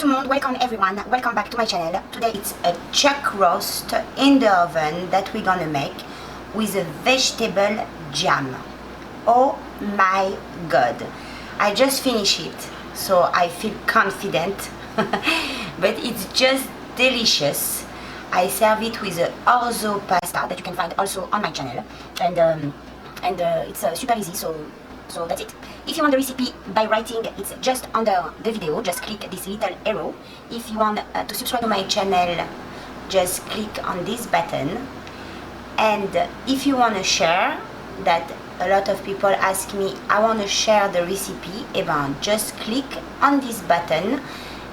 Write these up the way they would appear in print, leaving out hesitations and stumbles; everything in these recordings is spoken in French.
tout le monde, welcome everyone, welcome back to my channel. Today it's a chuck roast in the oven that we're gonna make with a vegetable jam. Oh my god, I just finished it, so I feel confident, but it's just delicious. I serve it with a orzo pasta that you can find also on my channel, and it's super easy, so that's it. If you want the recipe by writing, it's just under the video, just click this little arrow. If you want to subscribe to my channel, just click on this button. And if you want to share, that a lot of people ask me, I want to share the recipe, just click on this button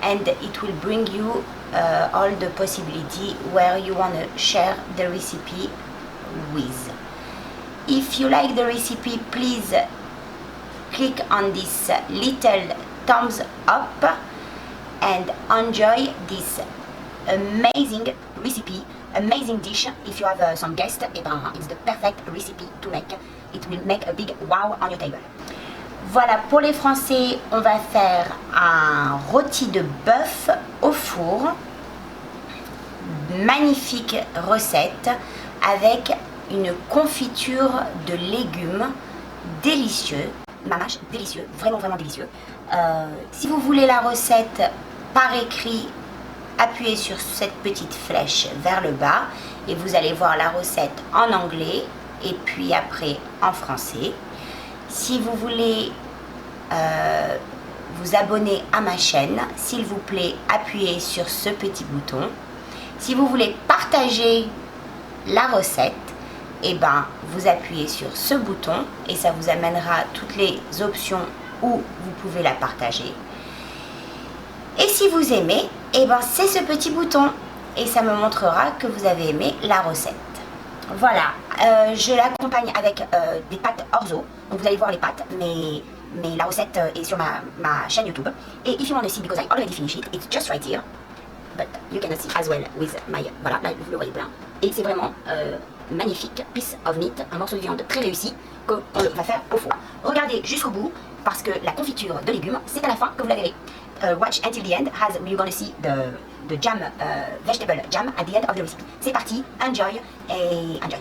and it will bring you all the possibility where you want to share the recipe with. If you like the recipe, please click on this little thumbs up and enjoy this amazing recipe, amazing dish. If you have some guests, it's the perfect recipe to make. It will make a big wow on your table. Voilà, pour les Français, on va faire un rôti de bœuf au four. Magnifique recette avec une confiture de légumes délicieux. Mamache, délicieux, vraiment délicieux. Si vous voulez la recette par écrit, appuyez sur cette petite flèche vers le bas et vous allez voir la recette en anglais et puis après en français. Si vous voulez vous abonner à ma chaîne, s'il vous plaît, appuyez sur ce petit bouton. Si vous voulez partager la recette, vous appuyez sur ce bouton et ça vous amènera toutes les options où vous pouvez la partager. Et si vous aimez, c'est ce petit bouton et ça me montrera que vous avez aimé la recette. Voilà, je l'accompagne avec des pâtes orzo. Donc vous allez voir les pâtes, mais la recette est sur ma chaîne YouTube. Et if you want to see, because I already finished it, it's just right here. But you can see as well with my, voilà, là vous le voyez plein. Et c'est vraiment magnifique piece of meat, un morceau de viande très réussi qu'on va faire au four. Regardez jusqu'au bout parce que la confiture de légumes, c'est à la fin que vous la verrez. Watch until the end as you're gonna see the jam, vegetable jam at the end of the recipe. C'est parti, enjoy et enjoy.